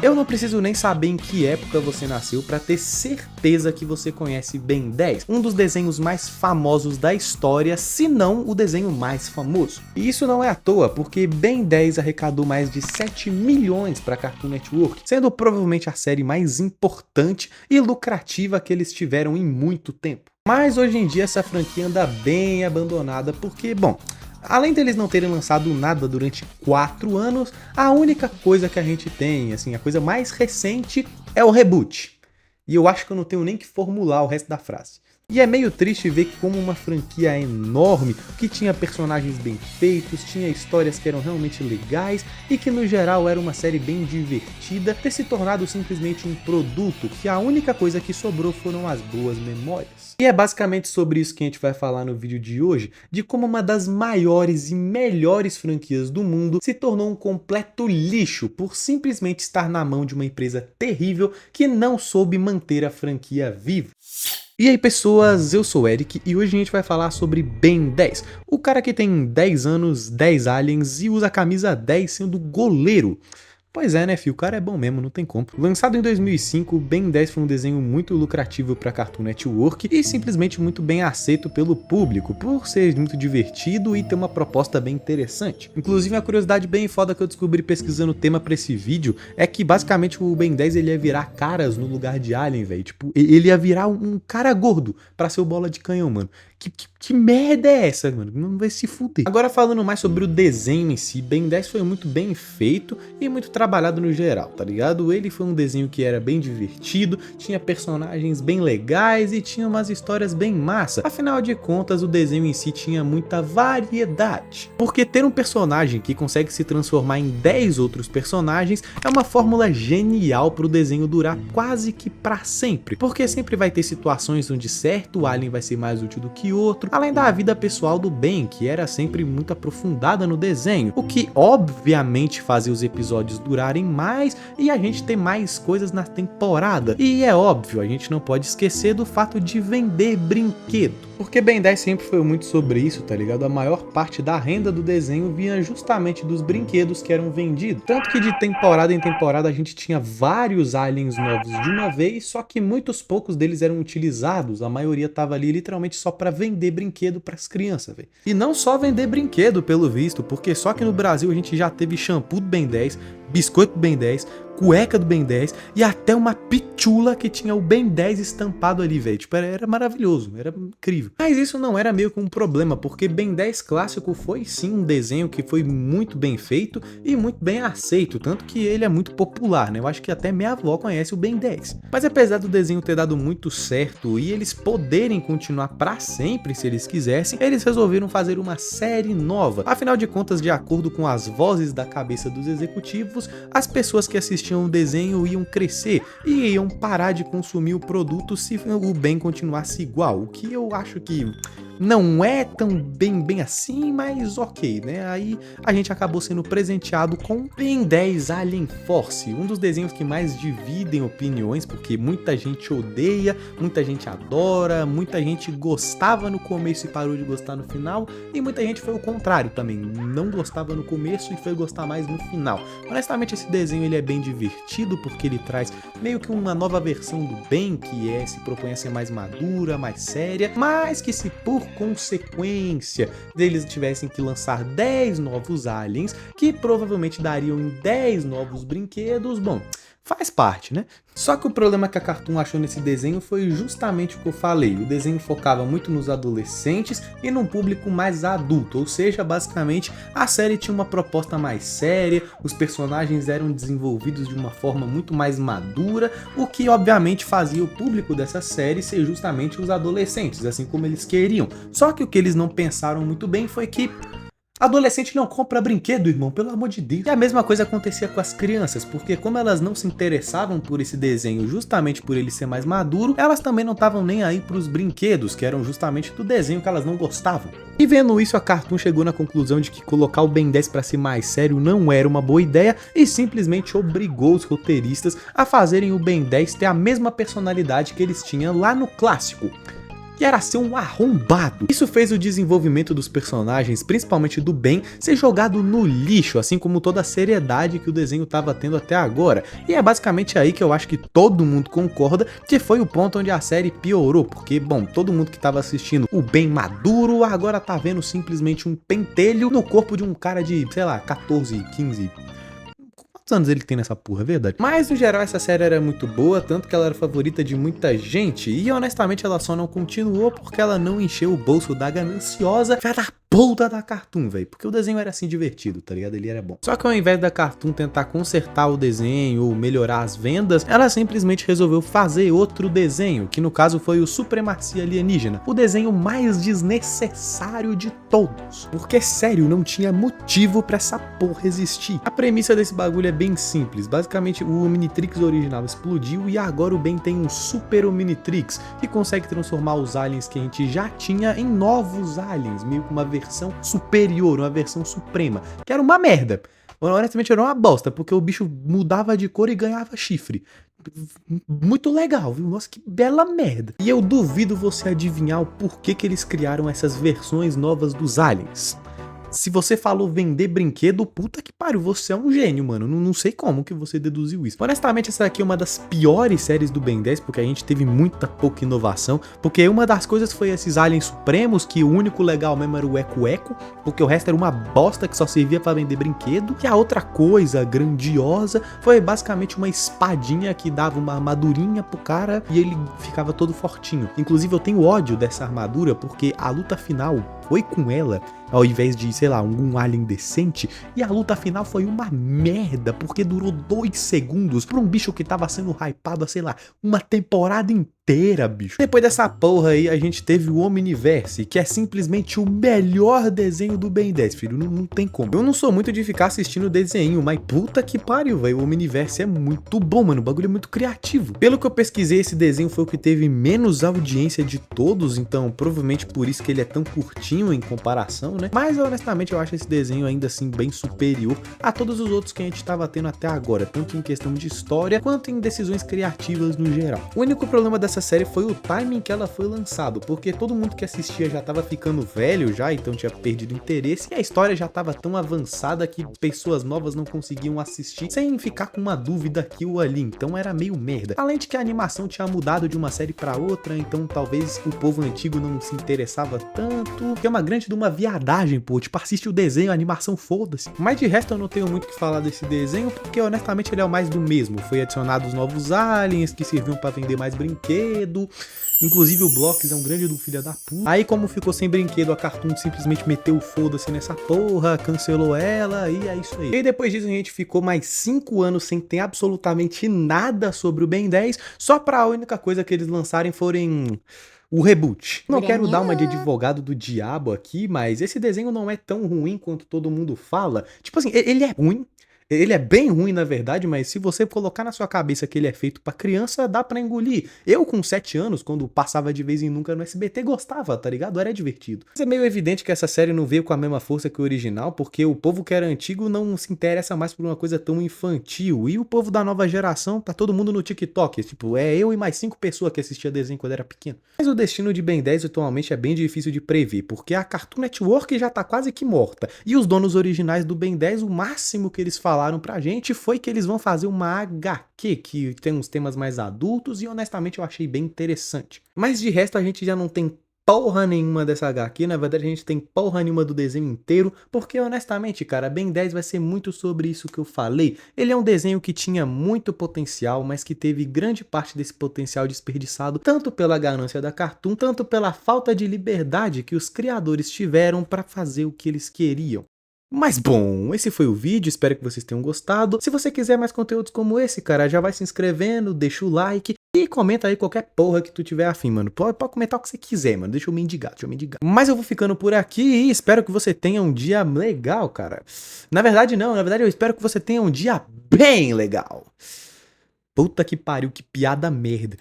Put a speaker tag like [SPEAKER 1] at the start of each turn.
[SPEAKER 1] Eu não preciso nem saber em que época você nasceu para ter certeza que você conhece Ben 10, um dos desenhos mais famosos da história, se não o desenho mais famoso. E isso não é à toa, porque Ben 10 arrecadou mais de 7 milhões para Cartoon Network, sendo provavelmente a série mais importante e lucrativa que eles tiveram em muito tempo. Mas hoje em dia essa franquia anda bem abandonada porque, bom, além deles não terem lançado nada durante 4 anos, a única coisa que a gente tem, assim, a coisa mais recente é o reboot. E eu acho que eu não tenho nem que formular o resto da frase. E é meio triste ver que como uma franquia enorme, que tinha personagens bem feitos, tinha histórias que eram realmente legais e que no geral era uma série bem divertida, ter se tornado simplesmente um produto que a única coisa que sobrou foram as boas memórias. E é basicamente sobre isso que a gente vai falar no vídeo de hoje, de como uma das maiores e melhores franquias do mundo se tornou um completo lixo por simplesmente estar na mão de uma empresa terrível que não soube manter a franquia viva. E aí pessoas, eu sou o Eric e hoje a gente vai falar sobre Ben 10, o cara que tem 10 anos, 10 aliens e usa a camisa 10 sendo goleiro. Pois é, né, filho? O cara é bom mesmo, não tem como. Lançado em 2005, Ben 10 foi um desenho muito lucrativo para Cartoon Network e simplesmente muito bem aceito pelo público, por ser muito divertido e ter uma proposta bem interessante. Inclusive, uma curiosidade bem foda que eu descobri pesquisando o tema para esse vídeo é que basicamente o Ben 10 ele ia virar caras no lugar de Alien, velho. Tipo, ele ia virar um cara gordo para ser o bola de canhão, mano. Que merda é essa, mano? Não vai se fuder. Agora falando mais sobre o desenho em si, Ben 10 foi muito bem feito e muito trabalhado no geral, tá ligado? Ele foi um desenho que era bem divertido, tinha personagens bem legais e tinha umas histórias bem massa. Afinal de contas, o desenho em si tinha muita variedade. Porque ter um personagem que consegue se transformar em 10 outros personagens é uma fórmula genial pro desenho durar quase que pra sempre. Porque sempre vai ter situações onde certo alien vai ser mais útil do que outro, além da vida pessoal do Ben, que era sempre muito aprofundada no desenho, o que obviamente fazia os episódios durarem mais e a gente ter mais coisas na temporada. E é óbvio, a gente não pode esquecer do fato de vender brinquedo. Porque Ben 10 sempre foi muito sobre isso, tá ligado? A maior parte da renda do desenho vinha justamente dos brinquedos que eram vendidos. Tanto que de temporada em temporada a gente tinha vários aliens novos de uma vez, só que muitos poucos deles eram utilizados, a maioria tava ali literalmente só pra vender brinquedo pras crianças, velho. E não só vender brinquedo, pelo visto, porque só que no Brasil a gente já teve shampoo do Ben 10, biscoito do Ben 10, cueca do Ben 10 e até uma pitula que tinha o Ben 10 estampado ali, velho. Tipo, era maravilhoso, era incrível. Mas isso não era meio que um problema, porque Ben 10 clássico foi sim um desenho que foi muito bem feito e muito bem aceito, tanto que ele é muito popular, né? Eu acho que até minha avó conhece o Ben 10. Mas apesar do desenho ter dado muito certo e eles poderem continuar pra sempre se eles quisessem, eles resolveram fazer uma série nova. Afinal de contas, de acordo com as vozes da cabeça dos executivos, as pessoas que assistiam o desenho iam crescer e iam parar de consumir o produto se o Ben continuasse igual, o que eu acho que não é tão bem assim, mas ok, né? Aí a gente acabou sendo presenteado com Ben 10 Alien Force, um dos desenhos que mais dividem opiniões, porque muita gente odeia, muita gente adora, muita gente gostava no começo e parou de gostar no final, e muita gente foi o contrário também, não gostava no começo e foi gostar mais no final. Honestamente, esse desenho ele é bem divertido, porque ele traz meio que uma nova versão do Ben, que se propõe a ser mais madura, mais séria, mas que se por consequência deles tivessem que lançar 10 novos aliens, que provavelmente dariam em 10 novos brinquedos, bom, faz parte, né? Só que o problema que a Cartoon achou nesse desenho foi justamente o que eu falei. O desenho focava muito nos adolescentes e num público mais adulto, ou seja, basicamente a série tinha uma proposta mais séria, os personagens eram desenvolvidos de uma forma muito mais madura, o que obviamente fazia o público dessa série ser justamente os adolescentes, assim como eles queriam. Só que o que eles não pensaram muito bem foi que adolescente não compra brinquedo, irmão, pelo amor de Deus. E a mesma coisa acontecia com as crianças, porque como elas não se interessavam por esse desenho justamente por ele ser mais maduro, elas também não estavam nem aí pros brinquedos, que eram justamente do desenho que elas não gostavam. E vendo isso, a Cartoon chegou na conclusão de que colocar o Ben 10 pra ser mais sério não era uma boa ideia e simplesmente obrigou os roteiristas a fazerem o Ben 10 ter a mesma personalidade que eles tinham lá no clássico. que era ser um arrombado. Isso fez o desenvolvimento dos personagens, principalmente do Ben, ser jogado no lixo, assim como toda a seriedade que o desenho estava tendo até agora. E é basicamente aí que eu acho que todo mundo concorda que foi o ponto onde a série piorou, porque, bom, todo mundo que estava assistindo o Ben maduro agora tá vendo simplesmente um pentelho no corpo de um cara de, sei lá, 14, 15... Quantos anos ele tem nessa porra, é verdade? Mas, no geral, essa série era muito boa, tanto que ela era favorita de muita gente, e honestamente ela só não continuou porque ela não encheu o bolso da gananciosa filha da puta da Cartoon, velho. Porque o desenho era assim divertido, tá ligado? Ele era bom. Só que ao invés da Cartoon tentar consertar o desenho ou melhorar as vendas, ela simplesmente resolveu fazer outro desenho, que no caso foi o Supremacia Alienígena. O desenho mais desnecessário de todos. Porque, sério, não tinha motivo pra essa porra existir. A premissa desse bagulho é bem simples. Basicamente, o Omnitrix original explodiu e agora o Ben tem um Super Omnitrix, que consegue transformar os aliens que a gente já tinha em novos aliens, meio que uma versão superior, uma versão suprema, que era uma merda. Honestamente era uma bosta, porque o bicho mudava de cor e ganhava chifre. Muito legal, viu? Nossa, que bela merda. E eu duvido você adivinhar o porquê que eles criaram essas versões novas dos aliens. Se você falou vender brinquedo, puta que pariu, você é um gênio, mano. Não sei como que você deduziu isso. Honestamente, essa daqui é uma das piores séries do Ben 10, porque a gente teve muita pouca inovação. Porque uma das coisas foi esses aliens supremos, que o único legal mesmo era o Eco-Eco, porque o resto era uma bosta que só servia pra vender brinquedo. E a outra coisa grandiosa foi basicamente uma espadinha que dava uma armadurinha pro cara e ele ficava todo fortinho. Inclusive, eu tenho ódio dessa armadura, porque a luta final foi com ela, ao invés de, sei lá, um alien decente, e a luta final foi uma merda, porque durou 2 segundos pra um bicho que tava sendo hypado há, sei lá, uma temporada inteira, bicho. Depois dessa porra aí, a gente teve o Omniverse, que é simplesmente o melhor desenho do Ben 10, filho, não tem como. Eu não sou muito de ficar assistindo desenho, mas puta que pariu, velho, o Omniverse é muito bom, mano, o bagulho é muito criativo. Pelo que eu pesquisei, esse desenho foi o que teve menos audiência de todos, então provavelmente por isso que ele é tão curtinho em comparação, né? Mas honestamente eu acho esse desenho ainda assim bem superior a todos os outros que a gente estava tendo até agora, tanto em questão de história quanto em decisões criativas no geral. O único problema dessa série foi o timing que ela foi lançado, porque todo mundo que assistia já estava ficando velho já, então tinha perdido interesse, e a história já estava tão avançada que pessoas novas não conseguiam assistir sem ficar com uma dúvida aqui ou ali, então era meio merda. Além de que a animação tinha mudado de uma série para outra, então talvez o povo antigo não se interessava tanto, que é uma grande de uma viadagem, pô, tipo, assiste o desenho, a animação, foda-se. Mas de resto eu não tenho muito o que falar desse desenho, porque honestamente ele é o mais do mesmo. Foi adicionado os novos aliens, que serviam pra vender mais brinquedo. Inclusive o Blox é um grande do filho da puta. Aí como ficou sem brinquedo, a Cartoon simplesmente meteu o foda-se nessa porra, cancelou ela e é isso aí. E depois disso a gente ficou mais 5 anos sem ter absolutamente nada sobre o Ben 10, só pra única coisa que eles lançarem forem o reboot. Não quero dar uma de advogado do diabo aqui, mas esse desenho não é tão ruim quanto todo mundo fala. Tipo assim, ele é ruim. Ele é bem ruim, na verdade, mas se você colocar na sua cabeça que ele é feito pra criança, dá pra engolir. Eu, com 7 anos, quando passava de vez em nunca no SBT, gostava, tá ligado? Era divertido. Mas é meio evidente que essa série não veio com a mesma força que o original, porque o povo que era antigo não se interessa mais por uma coisa tão infantil. E o povo da nova geração, tá todo mundo no TikTok. Tipo, é eu e mais 5 pessoas que assistia desenho quando era pequeno. Mas o destino de Ben 10 atualmente é bem difícil de prever, porque a Cartoon Network já tá quase que morta. E os donos originais do Ben 10, o máximo que eles falaram pra gente foi que eles vão fazer uma HQ que tem uns temas mais adultos e honestamente eu achei bem interessante. Mas de resto a gente já não tem porra nenhuma dessa HQ, na verdade a gente tem porra nenhuma do desenho inteiro, porque honestamente, cara, Ben 10 vai ser muito sobre isso que eu falei. Ele é um desenho que tinha muito potencial, mas que teve grande parte desse potencial desperdiçado, tanto pela ganância da Cartoon, tanto pela falta de liberdade que os criadores tiveram pra fazer o que eles queriam. Mas bom, esse foi o vídeo, espero que vocês tenham gostado. Se você quiser mais conteúdos como esse, cara, já vai se inscrevendo, deixa o like e comenta aí qualquer porra que tu tiver afim, mano. Pode comentar o que você quiser, mano, deixa eu mendigar. Mas eu vou ficando por aqui e espero que você tenha um dia legal, cara. Na verdade não, na verdade eu espero que você tenha um dia bem legal. Puta que pariu, que piada merda.